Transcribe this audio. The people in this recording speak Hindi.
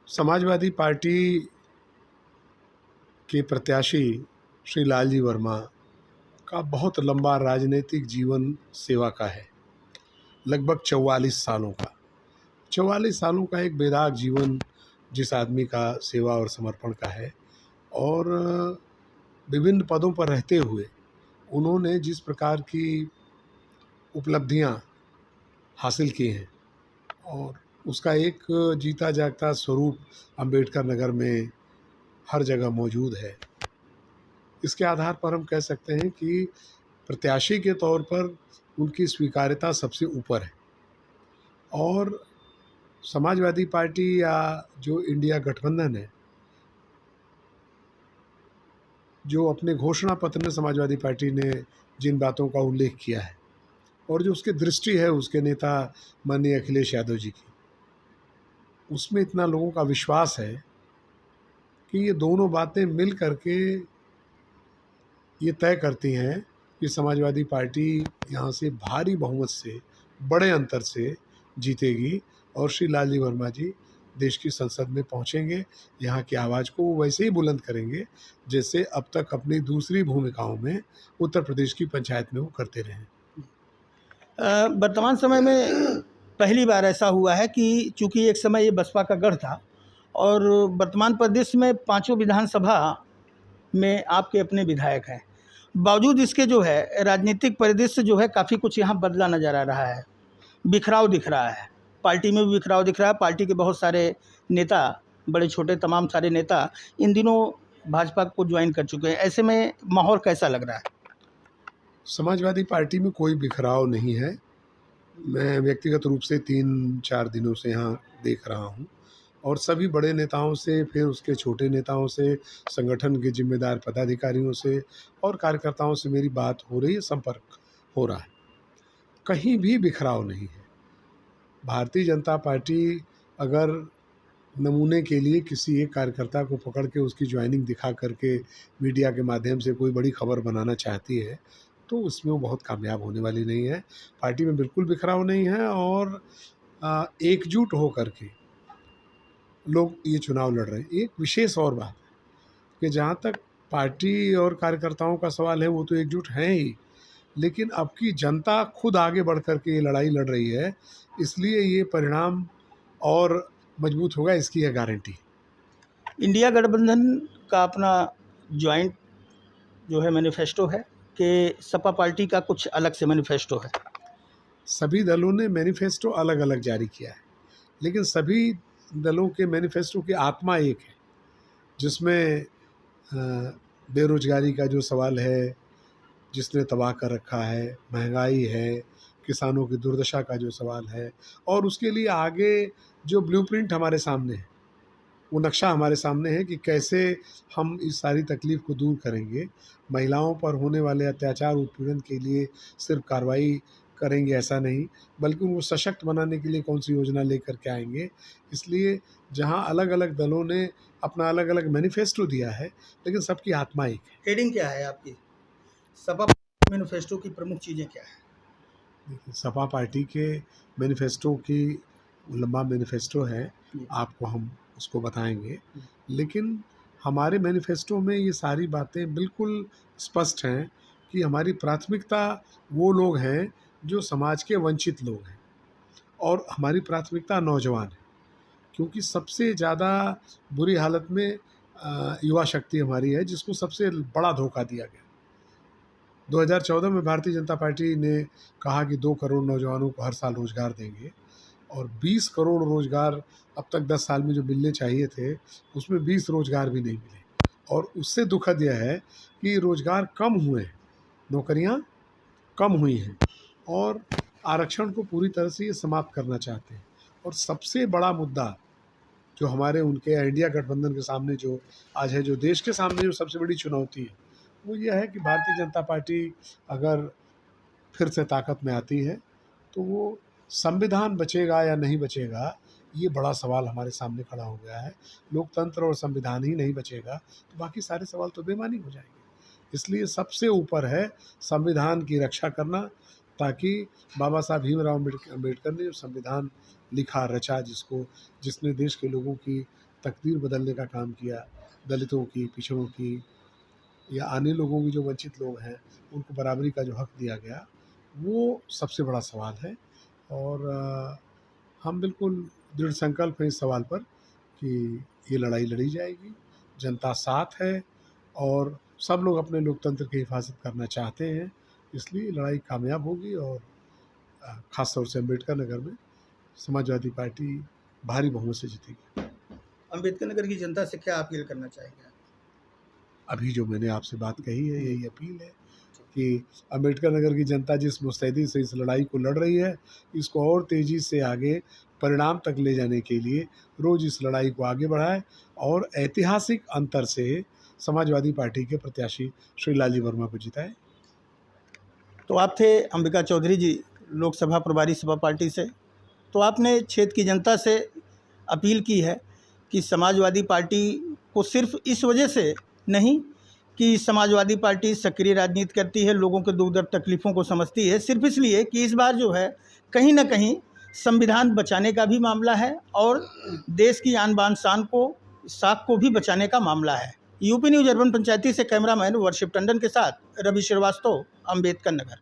समाजवादी पार्टी के प्रत्याशी श्री लालजी वर्मा का बहुत लंबा राजनीतिक जीवन सेवा का है, लगभग 44 सालों का। 44 सालों का एक बेदाग जीवन जिस आदमी का सेवा और समर्पण का है, और विभिन्न पदों पर रहते हुए उन्होंने जिस प्रकार की उपलब्धियां हासिल की हैं, और उसका एक जीता जागता स्वरूप अंबेडकर नगर में हर जगह मौजूद है। इसके आधार पर हम कह सकते हैं कि प्रत्याशी के तौर पर उनकी स्वीकार्यता सबसे ऊपर है, और समाजवादी पार्टी या जो इंडिया गठबंधन है, जो अपने घोषणा पत्र में समाजवादी पार्टी ने जिन बातों का उल्लेख किया है और जो उसकी दृष्टि है उसके नेता माननीय अखिलेश यादव जी की, उसमें इतना लोगों का विश्वास है कि ये दोनों बातें मिल करके ये तय करती हैं कि समाजवादी पार्टी यहाँ से भारी बहुमत से, बड़े अंतर से जीतेगी, और श्री लालजी वर्मा जी देश की संसद में पहुँचेंगे। यहाँ की आवाज़ को वो वैसे ही बुलंद करेंगे जैसे अब तक अपनी दूसरी भूमिकाओं में उत्तर प्रदेश की पंचायत में वो करते रहे। वर्तमान समय में पहली बार ऐसा हुआ है कि चूंकि एक समय ये बसपा का गढ़ था और वर्तमान प्रदेश में पांचों विधानसभा में आपके अपने विधायक हैं, बावजूद इसके जो है राजनीतिक परिदृश्य जो है काफ़ी कुछ यहाँ बदला नज़र आ रहा है, बिखराव दिख रहा है, पार्टी में भी बिखराव दिख रहा है। पार्टी के बहुत सारे नेता, बड़े छोटे तमाम सारे नेता इन दिनों भाजपा को ज्वाइन कर चुके हैं। ऐसे में माहौल कैसा लग रहा है? समाजवादी पार्टी में कोई बिखराव नहीं है। मैं व्यक्तिगत रूप से 3-4 दिनों से यहाँ देख रहा हूँ, और सभी बड़े नेताओं से, फिर उसके छोटे नेताओं से, संगठन के जिम्मेदार पदाधिकारियों से और कार्यकर्ताओं से मेरी बात हो रही है, संपर्क हो रहा है। कहीं भी बिखराव नहीं है। भारतीय जनता पार्टी अगर नमूने के लिए किसी एक कार्यकर्ता को पकड़ के उसकी ज्वाइनिंग दिखा करके मीडिया के माध्यम से कोई बड़ी खबर बनाना चाहती है, तो उसमें वो बहुत कामयाब होने वाली नहीं है। पार्टी में बिल्कुल बिखराव नहीं है, और एकजुट हो करके लोग ये चुनाव लड़ रहे हैं। एक विशेष और बात है कि जहाँ तक पार्टी और कार्यकर्ताओं का सवाल है, वो तो एकजुट हैं ही, लेकिन अब की जनता खुद आगे बढ़ करके ये लड़ाई लड़ रही है, इसलिए ये परिणाम और मजबूत होगा, इसकी यह गारंटी। इंडिया गठबंधन का अपना जॉइंट जो है मैनिफेस्टो है कि सपा पार्टी का कुछ अलग से मैनिफेस्टो है? सभी दलों ने मैनिफेस्टो अलग अलग जारी किया है, लेकिन सभी दलों के मैनिफेस्टो की आत्मा एक है, जिसमें बेरोजगारी का जो सवाल है जिसने तबाह कर रखा है, महंगाई है, किसानों की दुर्दशा का जो सवाल है, और उसके लिए आगे जो ब्लूप्रिंट हमारे सामने है, वो नक्शा हमारे सामने है कि कैसे हम इस सारी तकलीफ़ को दूर करेंगे। महिलाओं पर होने वाले अत्याचार उत्पीड़न के लिए सिर्फ कार्रवाई करेंगे ऐसा नहीं, बल्कि उनको सशक्त बनाने के लिए कौन सी योजना लेकर के आएंगे। इसलिए जहां अलग अलग दलों ने अपना अलग अलग मैनिफेस्टो दिया है, लेकिन सबकी आत्मा एक है। हेडिंग क्या है आपकी? सपा मैनिफेस्टो की प्रमुख चीज़ें क्या है? देखिए, सपा पार्टी के मैनिफेस्टो की लंबा मैनिफेस्टो है, आपको हम उसको बताएंगे, लेकिन हमारे मैनिफेस्टो में ये सारी बातें बिल्कुल स्पष्ट हैं कि हमारी प्राथमिकता वो लोग हैं जो समाज के वंचित लोग हैं, और हमारी प्राथमिकता नौजवान है, क्योंकि सबसे ज़्यादा बुरी हालत में युवा शक्ति हमारी है, जिसको सबसे बड़ा धोखा दिया गया। 2014 में भारतीय जनता पार्टी ने कहा कि 2 करोड़ नौजवानों को हर साल रोज़गार देंगे, और 20 करोड़ रोज़गार अब तक 10 साल में जो मिलने चाहिए थे, उसमें 20 रोज़गार भी नहीं मिले। और उससे दुखद यह है कि रोज़गार कम हुए हैं, नौकरियां कम हुई हैं, और आरक्षण को पूरी तरह से ये समाप्त करना चाहते हैं। और सबसे बड़ा मुद्दा जो हमारे उनके इंडिया गठबंधन के सामने जो आज है, जो देश के सामने जो सबसे बड़ी चुनौती है, वो यह है कि भारतीय जनता पार्टी अगर फिर से ताकत में आती है, तो वो संविधान बचेगा या नहीं बचेगा, ये बड़ा सवाल हमारे सामने खड़ा हो गया है। लोकतंत्र और संविधान ही नहीं बचेगा तो बाकी सारे सवाल तो बेमानी हो जाएंगे। इसलिए सबसे ऊपर है संविधान की रक्षा करना, ताकि बाबा साहब भीमराव अम्बेडकर ने जो संविधान लिखा, रचा, जिसने देश के लोगों की तकदीर बदलने का काम किया, दलितों की, पिछड़ों की या अन्य लोगों की, जो वंचित लोग हैं उनको बराबरी का जो हक दिया गया, वो सबसे बड़ा सवाल है। और हम बिल्कुल दृढ़ संकल्प हैं इस सवाल पर कि ये लड़ाई लड़ी जाएगी। जनता साथ है और सब लोग अपने लोकतंत्र की हिफाजत करना चाहते हैं, इसलिए लड़ाई कामयाब होगी। और ख़ास तौर से अम्बेडकर नगर में समाजवादी पार्टी भारी बहुमत से जीतेगी। अम्बेडकर नगर की जनता से क्या अपील करना चाहेंगे आप? अभी जो मैंने आपसे बात कही है, यही अपील है कि अम्बेडकर नगर की जनता जिस मुस्तैदी से इस लड़ाई को लड़ रही है, इसको और तेज़ी से आगे परिणाम तक ले जाने के लिए रोज़ इस लड़ाई को आगे बढ़ाए और ऐतिहासिक अंतर से समाजवादी पार्टी के प्रत्याशी श्री लालजी वर्मा को जिताए। तो आप थे अंबिका चौधरी जी, लोकसभा प्रभारी सपा पार्टी से। तो आपने क्षेत्र की जनता से अपील की है कि समाजवादी पार्टी को सिर्फ इस वजह से नहीं कि समाजवादी पार्टी सक्रिय राजनीति करती है, लोगों के दुख दर्द तकलीफ़ों को समझती है, सिर्फ इसलिए कि इस बार जो है कहीं ना कहीं संविधान बचाने का भी मामला है और देश की आन बान शान को, साख को भी बचाने का मामला है। यूपी न्यूज़ अर्बन पंचायती से कैमरामैन वर्षिप टंडन के साथ रवि श्रीवास्तव, अम्बेडकर नगर।